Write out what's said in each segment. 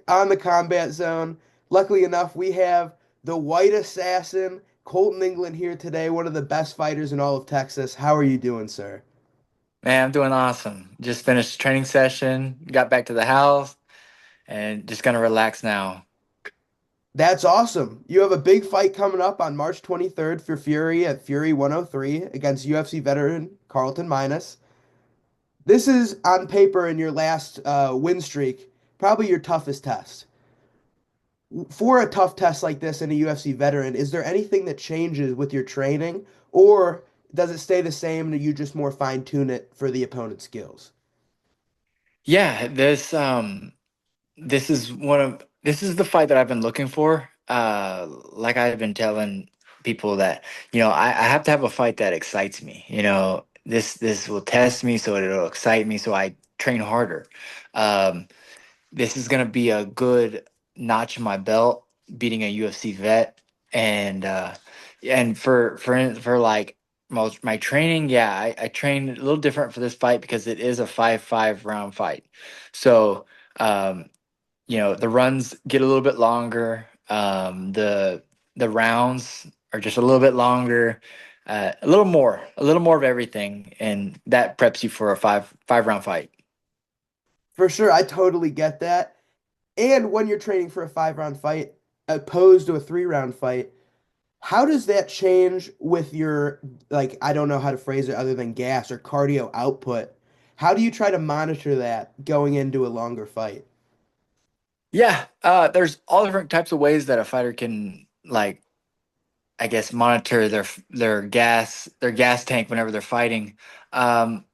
on the combat zone. Luckily enough, we have the white assassin, Kolton Englund, here today, one of the best fighters in all of Texas. How are you doing, sir? Man, I'm doing awesome. Just finished a training session, got back to the house, and just gonna relax now. That's awesome. You have a big fight coming up on March 23rd for Fury at Fury 103 against UFC veteran Carlton Minus. This is on paper in your last win streak, probably your toughest test. For a tough test like this in a UFC veteran, is there anything that changes with your training, or does it stay the same and you just more fine tune it for the opponent's skills? Yeah, this is the fight that I've been looking for. Like I've been telling people that, I have to have a fight that excites me. This will test me, so it'll excite me, so I train harder. Um, this is gonna be a good notch in my belt, beating a UFC vet, and for like my training, yeah, I trained a little different for this fight because it is a 5-5 round fight. So um, the runs get a little bit longer. The rounds are just a little bit longer. A little more of everything, and that preps you for a five round fight. For sure, I totally get that. And when you're training for a 5 round fight opposed to a 3 round fight, how does that change with your, like, I don't know how to phrase it other than gas or cardio output? How do you try to monitor that going into a longer fight? Yeah, there's all different types of ways that a fighter can, like, I guess, monitor their gas tank whenever they're fighting. Um,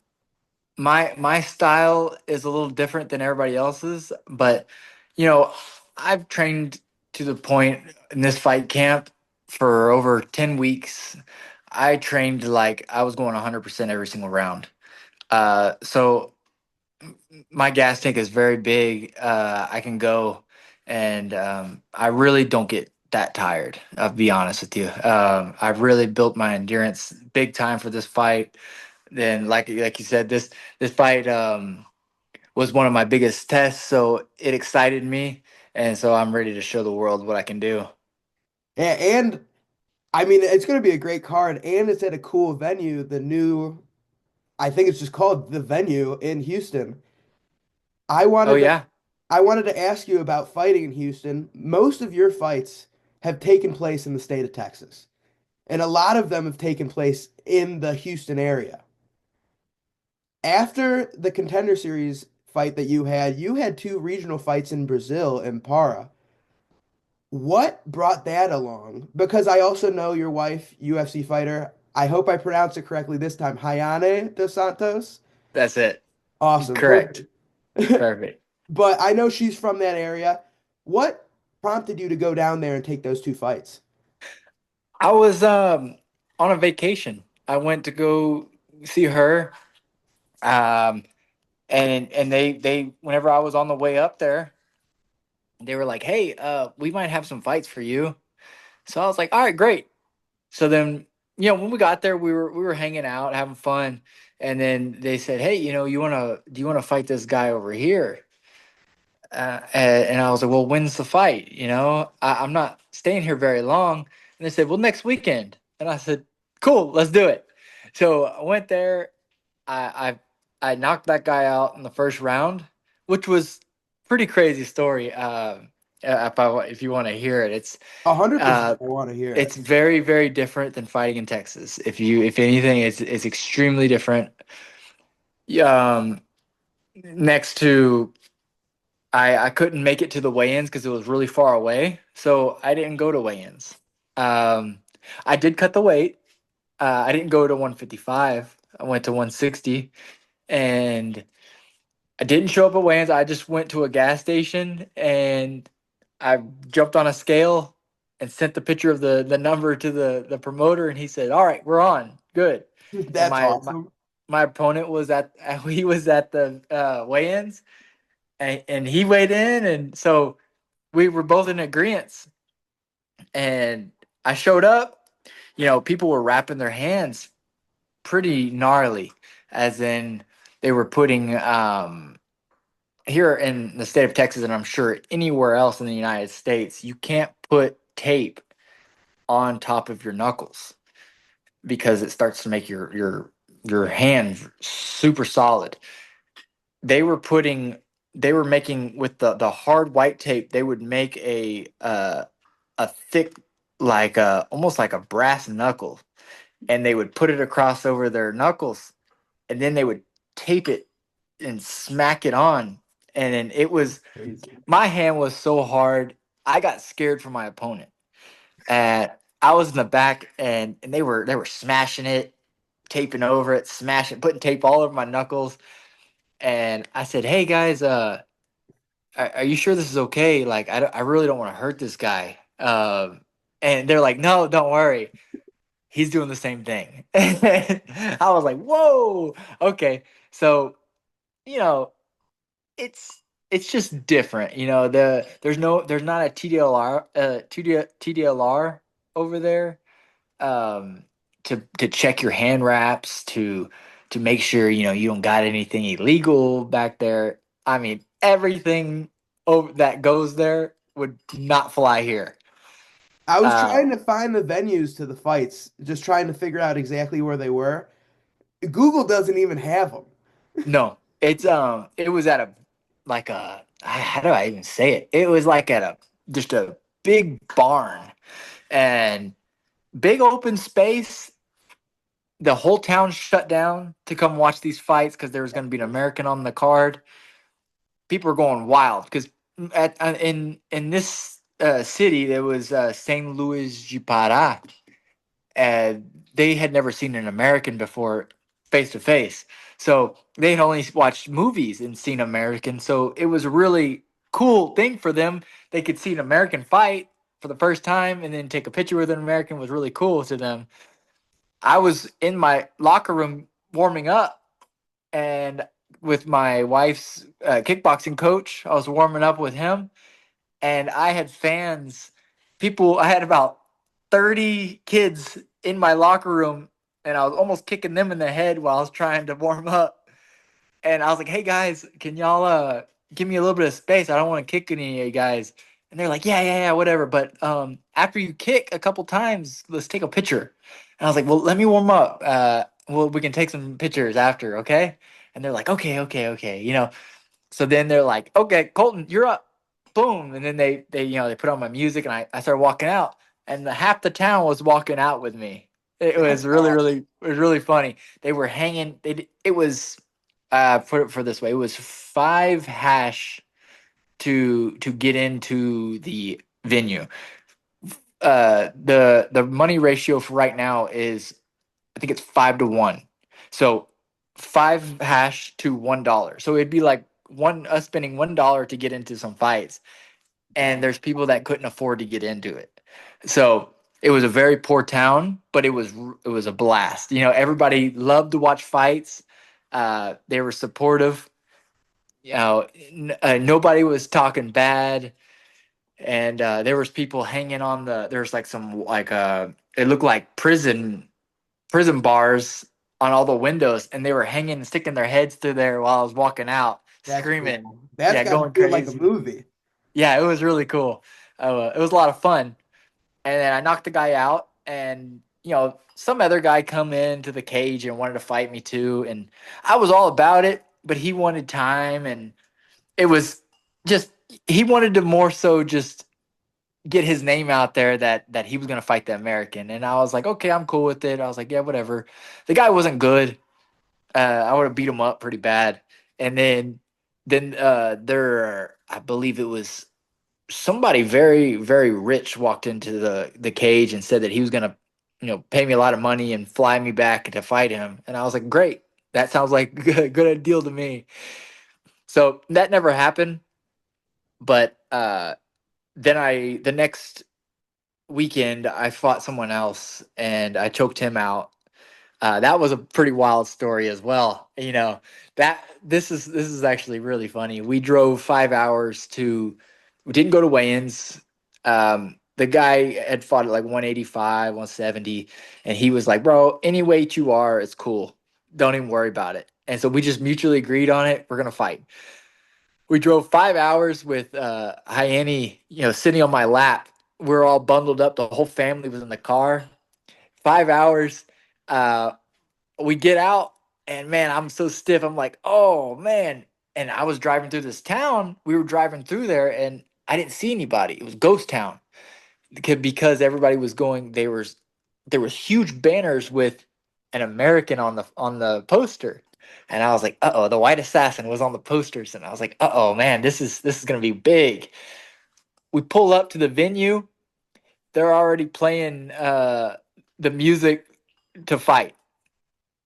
my style is a little different than everybody else's, but you know, I've trained to the point in this fight camp for over 10 weeks. I trained like I was going 100% every single round. So my gas tank is very big. I can go, and I really don't get that tired. I'll be honest with you. I've really built my endurance big time for this fight. Then, like you said, this fight was one of my biggest tests, so it excited me, and so I'm ready to show the world what I can do. And I mean, it's going to be a great card, and it's at a cool venue, the new, I think it's just called the venue in Houston. I Oh wanted to yeah, I wanted to ask you about fighting in Houston. Most of your fights have taken place in the state of Texas, and a lot of them have taken place in the Houston area. After the Contender Series fight that you had two regional fights in Brazil and Para. What brought that along? Because I also know your wife, UFC fighter. I hope I pronounced it correctly this time. Hayane dos Santos. that's it. Awesome, Correct. perfect. Perfect. But I know she's from that area. What prompted you to go down there and take those two fights? I was on a vacation. I went to go see her. Um, and they whenever I was on the way up there, they were like, "Hey, we might have some fights for you." So I was like, "All right, great." So then, when we got there, we were hanging out, having fun, and then they said, "Hey, do you wanna fight this guy over here?" And I was like, "Well, when's the fight? I'm not staying here very long." And they said, "Well, next weekend." And I said, "Cool, let's do it." So I went there. I knocked that guy out in the first round, which was pretty crazy story. If you want to hear it, 100%. uh, I want to hear it's it. very very different than fighting in Texas. If anything, it's extremely different. Um, next to I couldn't make it to the weigh-ins because it was really far away, so I didn't go to weigh-ins. Um, I did cut the weight. I didn't go to 155. I went to 160, and I didn't show up at weigh-ins. I just went to a gas station and I jumped on a scale and sent the picture of the number to the promoter, and he said, "All right, we're on. Good." And That's awesome. my opponent was at he was at the weigh-ins, and he weighed in, and so we were both in agreement. And I showed up. People were wrapping their hands pretty gnarly, as in they were putting here in the state of Texas, and I'm sure anywhere else in the United States, you can't put tape on top of your knuckles because it starts to make your hand super solid. They were putting they were making with the hard white tape, they would make a thick like a almost like a brass knuckle, and they would put it across over their knuckles, and then they would tape it and smack it on. And then it was Crazy. my hand was so hard, I got scared for my opponent. And I was in the back, and they were smashing it, taping over it, smashing, putting tape all over my knuckles. And I said, "Hey guys, are you sure this is okay? Like, I really don't want to hurt this guy." And they're like, "No, don't worry. He's doing the same thing." I was like, "Whoa, okay." So you know, it's just different. There's not a TDLR TDLR over there, um, to check your hand wraps, to make sure you don't got anything illegal back there. I mean, everything over that goes there would not fly here. I was Uh, trying to find the venues to the fights, just trying to figure out exactly where they were. Google doesn't even have them. no, it was at a like a how do I even say it? It was like at a just a big barn and big open space. The whole town shut down to come watch these fights because there was going to be an American on the card. People were going wild because at in this city there was Saint Louis du Pará, and they had never seen an American before face to face. So they had only watched movies and seen Americans. So it was a really cool thing for them. They could see an American fight for the first time and then take a picture with an American was really cool to them. I was in my locker room warming up and with my wife's kickboxing coach. I was warming up with him, and I had fans, people. I had about 30 kids in my locker room, and I was almost kicking them in the head while I was trying to warm up. And I was like, "Hey guys, can y'all give me a little bit of space? I don't want to kick any of you guys." And they're like, "Yeah, whatever. But after you kick a couple times, let's take a picture." And I was like, "Well, let me warm up. Well, we can take some pictures after, okay?" And they're like, "Okay." So then they're like, "Okay, Kolton, you're up." Boom, and then they put on my music, and I started walking out, and half the town was walking out with me. It That's was really, awesome. really, it was really funny. They were hanging. It was put it for this way. It was 5 hash to get into the venue. The money ratio for right now is I think it's 5 to 1. So 5 hash to $1. So it'd be like one us spending $1 to get into some fights, and there's people that couldn't afford to get into it. So it was a very poor town, but it was a blast. Everybody loved to watch fights. They were supportive. Nobody was talking bad, and there was people hanging on there's like some like it looked like prison bars on all the windows, and they were hanging and sticking their heads through there while I was walking out, That's screaming, cool. That's yeah, got to going feel like a crazy. movie. Yeah, it was really cool. It was a lot of fun. And then I knocked the guy out, and some other guy come into the cage and wanted to fight me too, and I was all about it, but he wanted time, and it was just he wanted to more so just get his name out there that he was going to fight the American, and I was like, okay, I'm cool with it. I was like, yeah, whatever. The guy wasn't good. I would have beat him up pretty bad. And then there, I believe it was somebody very very rich walked into the cage and said that he was gonna pay me a lot of money and fly me back to fight him, and I was like, great, that sounds like good deal to me. So that never happened, but then I the next weekend I fought someone else and I choked him out. That was a pretty wild story as well. That this is actually really funny. We drove 5 hours to. We didn't go to weigh-ins. The guy had fought at like 185, 170, and he was like, "Bro, any weight you are, it's cool. Don't even worry about it." And so we just mutually agreed on it. We're gonna fight. We drove 5 hours with Hyeni, sitting on my lap. We're all bundled up. The whole family was in the car. 5 hours. Uh, we get out, and man, I'm so stiff. I'm like, oh man. And I was driving through this town. We were driving through there, and I didn't see anybody. It was ghost town because everybody was going. There was huge banners with an American on the poster, and I was like, uh oh, the White Assassin was on the posters, and I was like, uh oh, man, this is gonna be big. We pull up to the venue. They're already playing the music to fight,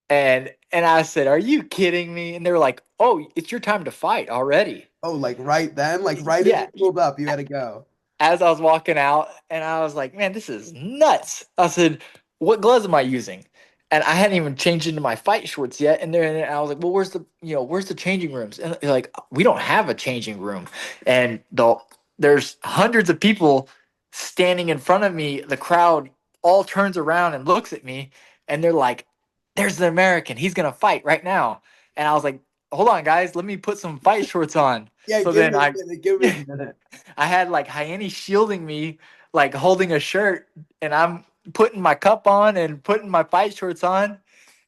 and I said, "Are you kidding me?" And they were like, "Oh, it's your time to fight already." Oh, like right then, like right as Yeah, you pulled up, you had to go. as I was walking out, and I was like, man, this is nuts. I said, what gloves am I using? And I hadn't even changed into my fight shorts yet. And I was like, well, where's the changing rooms? And they're like, we don't have a changing room. And there's hundreds of people standing in front of me. The crowd all turns around and looks at me, and they're like, there's the American. He's gonna fight right now. And I was like, hold on, guys, let me put some fight shorts on. Yeah, So give then me a I minute. Give me a minute. I had like Hyeni shielding me, like holding a shirt, and I'm putting my cup on and putting my fight shorts on,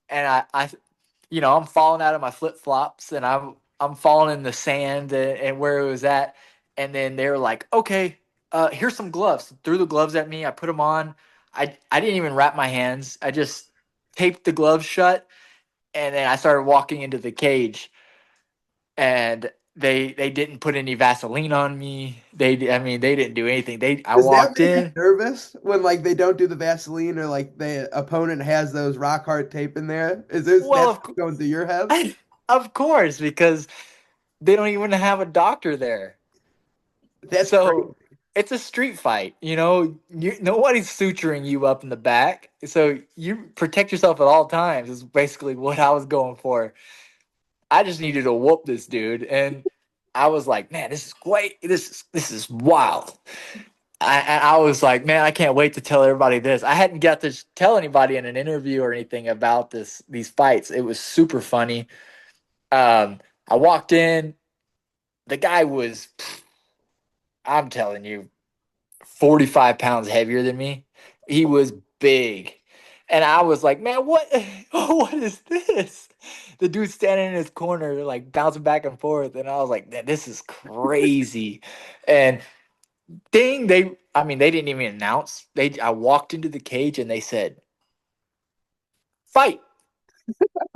and I'm falling out of my flip flops, and I'm falling in the sand and where it was at, and then they were like, okay, here's some gloves. Threw the gloves at me. I put them on. I didn't even wrap my hands. I just taped the gloves shut, and then I started walking into the cage, and they didn't put any Vaseline on me. I mean, they didn't do anything. I Does that walked make you in. nervous when like they don't do the Vaseline or like the opponent has those rock hard tape in there? Is this Well, that's going through your head? of course, because they don't even have a doctor there. That's So crazy. it's a street fight. Nobody's suturing you up in the back. So you protect yourself at all times. Is basically what I was going for. I just needed to whoop this dude, and I was like, man, this is great. This is wild. I was like, man, I can't wait to tell everybody this. I hadn't got to tell anybody in an interview or anything about these fights. It was super funny. I walked in. The guy was, I'm telling you, 45 pounds heavier than me. He was big. And I was like, man, what what is this? The dude standing in his corner, like bouncing back and forth. And I was like, man, this is crazy. And I mean, they didn't even announce. I walked into the cage and they said, fight.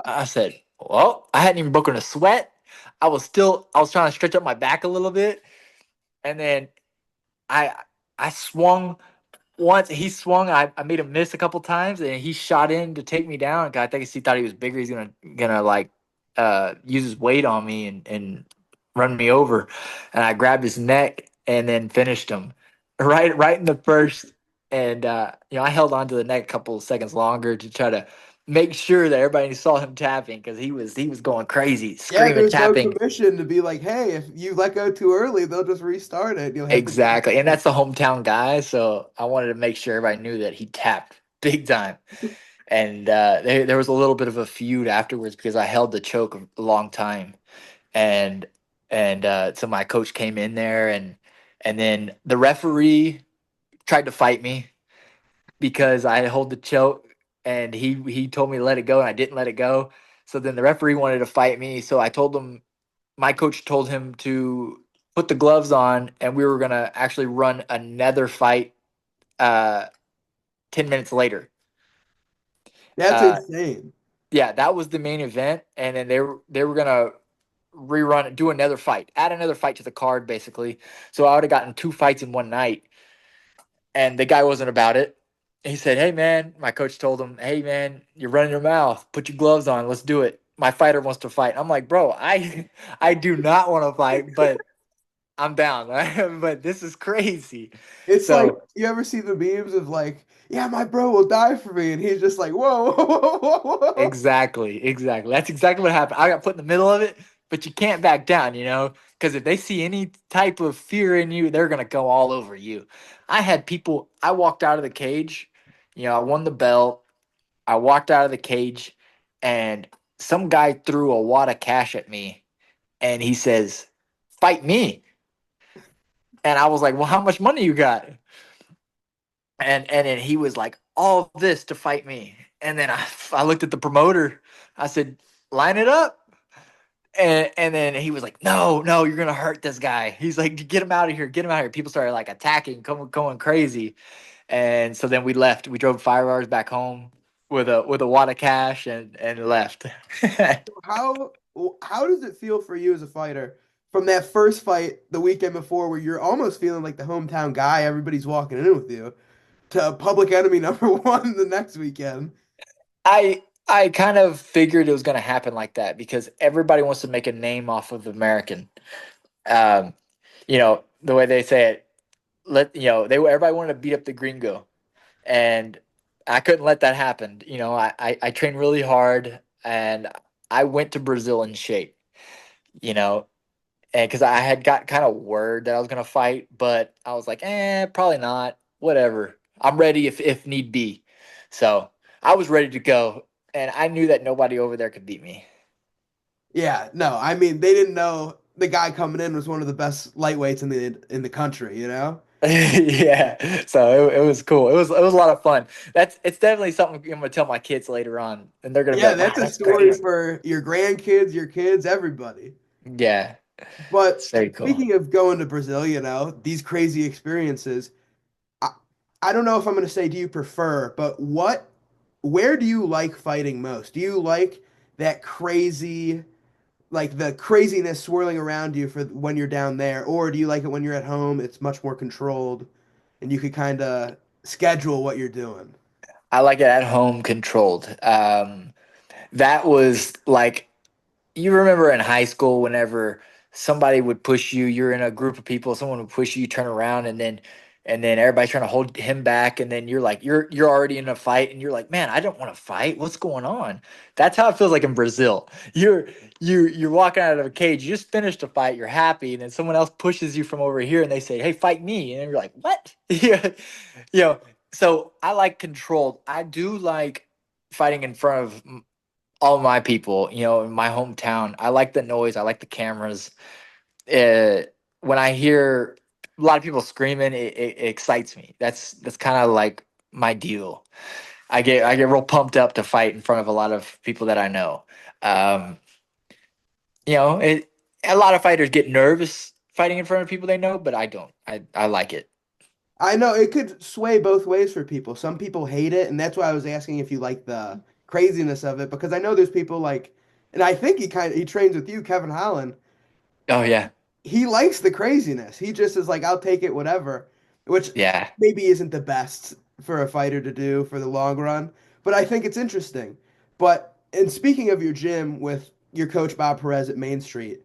I said, well, I hadn't even broken a sweat. I was trying to stretch up my back a little bit. And then I, I swung once. He swung. I made him miss a couple times, and he shot in to take me down. I think he thought he was bigger. He's gonna like use his weight on me and run me over. And I grabbed his neck and then finished him right in the first. And I held on to the neck a couple of seconds longer to try to make sure that everybody saw him tapping because he was going crazy, Yeah, screaming, there's no tapping. commission to be like, hey, if you let go too early, they'll just restart it. You'll have to give Exactly. And it. that's the hometown guy. So I wanted to make sure everybody knew that he tapped big time. And there was a little bit of a feud afterwards because I held the choke a long time. And so my coach came in there, and then the referee tried to fight me because I hold the choke, and he told me to let it go and I didn't let it go. So then the referee wanted to fight me. So I told him, my coach told him to put the gloves on, and we were gonna actually run another fight uh 10 minutes later. That's Uh insane. yeah, that was the main event, and then they were gonna rerun it, do another fight, add another fight to the card basically. So I would have gotten two fights in one night, and the guy wasn't about it. He said, "Hey man," my coach told him, "Hey man, you're running your mouth. Put your gloves on. Let's do it. My fighter wants to fight." I'm like, "Bro, I I do not want to fight, but I'm down." But this is crazy. It's like So you ever see the memes of like, yeah, my bro will die for me, and he's just like, whoa, whoa, whoa, whoa, whoa. exactly, exactly. That's exactly what happened. I got put in the middle of it, but you can't back down, because if they see any type of fear in you, they're gonna go all over you. I had people. I walked out of the cage. I won the belt. I walked out of the cage, and some guy threw a wad of cash at me, and he says, fight me. And I was like, well, how much money you got? And then he was like, all this to fight me. And then I looked at the promoter. I said, line it up. And then he was like, no, no, you're gonna hurt this guy. He's like, get him out of here, get him out of here. People started like attacking, going crazy. And so then we left. We drove 5 hours back home with a wad of cash and left. How how does it feel for you as a fighter from that first fight the weekend before where you're almost feeling like the hometown guy, everybody's walking in with you, to public enemy number one the next weekend? I kind of figured it was going to happen like that because everybody wants to make a name off of American. Um, the way they say it, they everybody wanted to beat up the gringo, and I couldn't let that happen. I trained really hard, and I went to Brazil in shape. You know, and because I had got kind of word that I was going to fight, but I was like, probably not. Whatever, I'm ready if need be. So I was ready to go, and I knew that nobody over there could beat me. Yeah, no, I mean they didn't know the guy coming in was one of the best lightweights in the country, you know? Yeah, so it was cool. It was a lot of fun. It's definitely something I'm gonna tell my kids later on, and they're gonna be Yeah, like, "Wow, that's a that's story crazy." for your grandkids, your kids, everybody. Yeah, But it's very cool. speaking of going to Brazil, these crazy experiences, I, I don't know if I'm going to say do you prefer, but where do you like fighting most? Do you like that crazy, like the craziness swirling around you for when you're down there, or do you like it when you're at home? It's much more controlled and you could kind of schedule what you're doing. I like it at home controlled. That was like you remember in high school whenever somebody would push you, you're in a group of people, someone would push you, you turn around and then everybody's trying to hold him back and then you're already in a fight and you're like, "Man, I don't want to fight. What's going on?" That's how it feels like in Brazil. You're walking out of a cage, you just finished a fight, you're happy, and then someone else pushes you from over here and they say, "Hey, fight me." And you're like, "What?" Yeah. You know, so I like controlled. I do like fighting in front of all my people, in my hometown. I like the noise. I like the cameras. Uh, when I hear a lot of people screaming, it excites me. That's kind of like my deal. I get real pumped up to fight in front of a lot of people that I know. Um, it a lot of fighters get nervous fighting in front of people they know, but I don't. I like it. I know it could sway both ways for people. Some people hate it, and that's why I was asking if you like the craziness of it, because I know there's people like, and I think he trains with you, Kevin Holland. Oh yeah, He likes the craziness. He just is like, I'll take it, whatever, which yeah, maybe isn't the best for a fighter to do for the long run, but I think it's interesting. But and speaking of your gym with your coach Bob Perez at Main Street,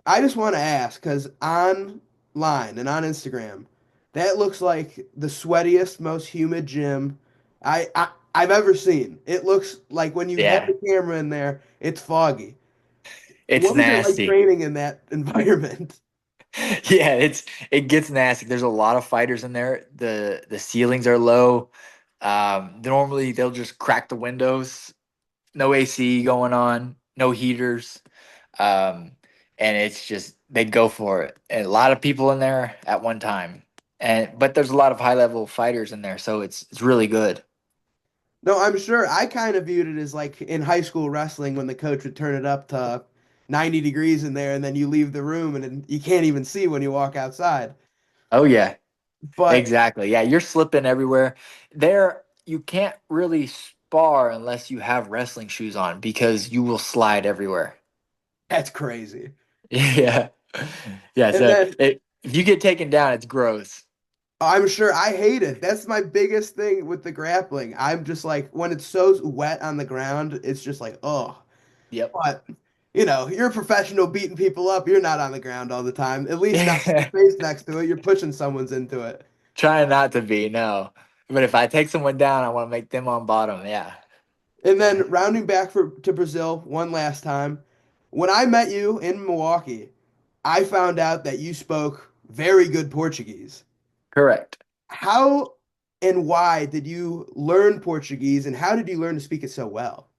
I just want to ask because online and on Instagram, that looks like the sweatiest, most humid gym I've ever seen. It looks like when you have yeah. the camera in there, it's foggy. It's What was it like nasty. training in that environment? Yeah, it gets nasty. There's a lot of fighters in there. The ceilings are low. Normally they'll just crack the windows. No AC going on, no heaters. Um, and it's just they go for it. And a lot of people in there at one time. But there's a lot of high level fighters in there, so it's really good. No, I'm sure I kind of viewed it as like in high school wrestling when the coach would turn it up to 90 degrees in there and then you leave the room and then you can't even see when you walk outside. Oh yeah, But exactly. Yeah, you're slipping everywhere. There, you can't really spar unless you have wrestling shoes on because you will slide everywhere. that's crazy. Yeah. Yeah. And So then if you get taken down, it's gross. I'm sure I hate it. That's my biggest thing with the grappling. I'm just like, when it's so wet on the ground, it's just like, oh. Yep. But, you're a professional beating people up. You're not on the ground all the time. At least not with your face next to it. You're pushing someone's into it. Trying not to be, no. But if I take someone down, I want to make them on bottom. Yeah. And then rounding back to Brazil one last time. When I met you in Milwaukee, I found out that you spoke very good Portuguese. Correct. How and why did you learn Portuguese and how did you learn to speak it so well?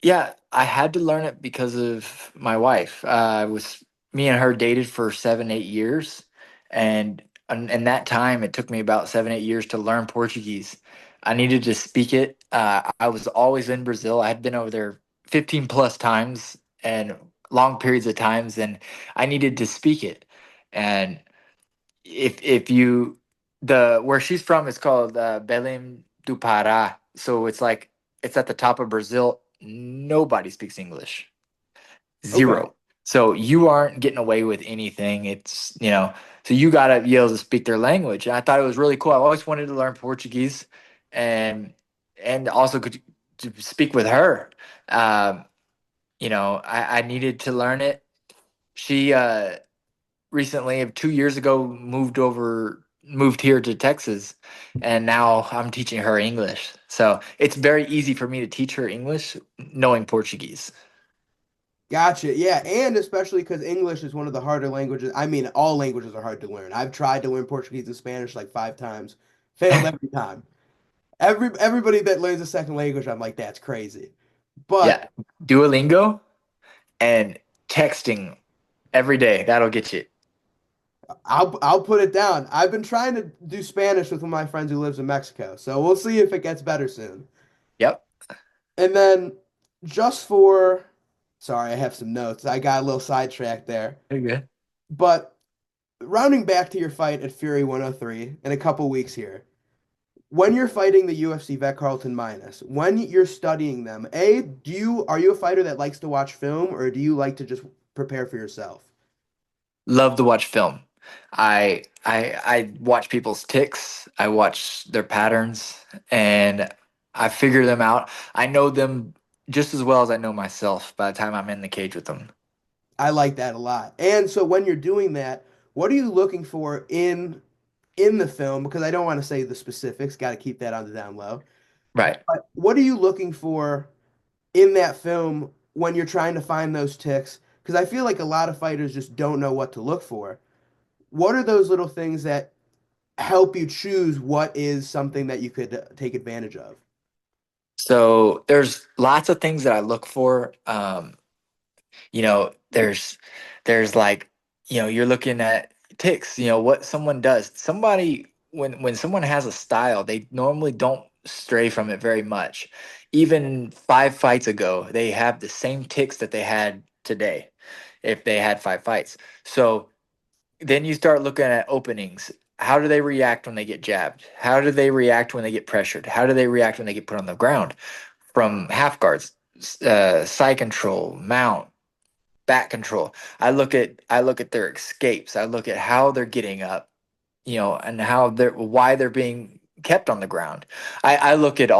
Yeah, I had to learn it because of my wife. I was me and her dated for 7, 8 years, and in that time, it took me about 7, 8 years to learn Portuguese. I needed to speak it. I was always in Brazil. I had been over there 15 plus times and long periods of times, and I needed to speak it. And if you the where she's from is called Belém do Pará, so it's like it's at the top of Brazil. Nobody speaks English. Okay. Zero. So you aren't getting away with anything. So you got to be able to speak their language. And I thought it was really cool. I've always wanted to learn Portuguese, and also could to speak with her. Um, I needed to learn it. She recently, 2 years ago, moved here to Texas, and now I'm teaching her English. So it's very easy for me to teach her English knowing Portuguese. Gotcha. Yeah, and especially because English is one of the harder languages. I mean, all languages are hard to learn. I've tried to learn Portuguese and Spanish like 5 times, failed every time. Everybody that learns a second language, I'm like, that's crazy. But Yeah. Duolingo and texting every day. That'll get you. I'll put it down. I've been trying to do Spanish with one of my friends who lives in Mexico, so we'll see if it gets better soon. Yep. And then just for, sorry, I have some notes. I got a little sidetracked there. Very good. But rounding back to your fight at Fury 103 in a couple weeks here, when you're fighting the UFC vet Carlton Minus, when you're studying them, are you a fighter that likes to watch film or do you like to just prepare for yourself? Love to watch film. I watch people's ticks. I watch their patterns, and I figure them out. I know them just as well as I know myself by the time I'm in the cage with them. I like that a lot. And so when you're doing that, what are you looking for in the film? Because I don't want to say the specifics, got to keep that on the down low. Right. But what are you looking for in that film when you're trying to find those ticks? Because I feel like a lot of fighters just don't know what to look for. What are those little things that help you choose what is something that you could take advantage of? So there's lots of things that I look for. There's like, you're looking at ticks, what someone does. When someone has a style, they normally don't stray from it very much. Even 5 fights ago, they have the same ticks that they had today, if they had 5 fights. So then you start looking at openings. How do they react when they get jabbed? How do they react when they get pressured? How do they react when they get put on the ground? From half guards, side control, mount, back control. I look at their escapes. I look at how they're getting up, and why they're being kept on the ground. I look at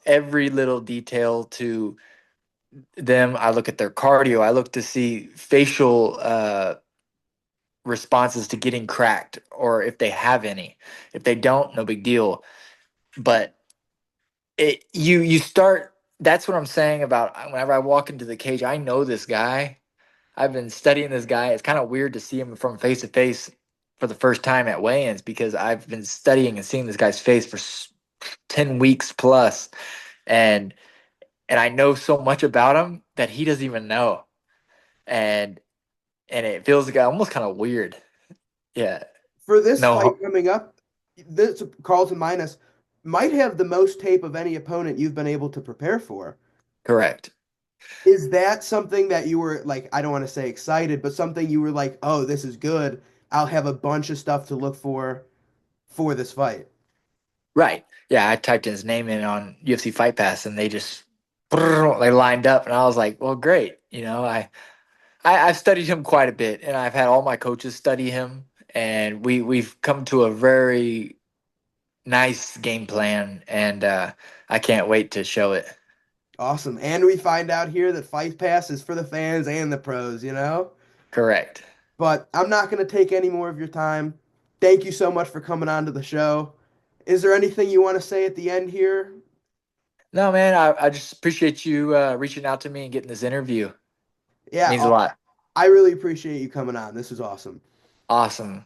every little detail to them. I look at their cardio. I look to see facial responses to getting cracked, or if they have any. If they don't, no big deal. But you start. That's what I'm saying about whenever I walk into the cage. I know this guy. I've been studying this guy. It's kind of weird to see him from face to face for the first time at weigh-ins because I've been studying and seeing this guy's face for 10 weeks plus, and I know so much about him that he doesn't even know. And it feels like almost kind of weird. Yeah. For this fight No, coming up, this Carlton Minus might have the most tape of any opponent you've been able to prepare for. correct. Is that something that you were like, I don't want to say excited, but something you were like, oh, this is good. I'll have a bunch of stuff to look for this fight. Right. Yeah, I typed his name in on UFC Fight Pass and they just they lined up and I was like, well, great. I've studied him quite a bit, and I've had all my coaches study him, and we've come to a very nice game plan, and I can't wait to show it. Awesome. And we find out here that Fight Pass is for the fans and the pros, you know? Correct. But I'm not going to take any more of your time. Thank you so much for coming on to the show. Is there anything you want to say at the end here? No, man, I just appreciate you reaching out to me and getting this interview. Yeah, Means a lot. I really appreciate you coming on. This is awesome. Awesome.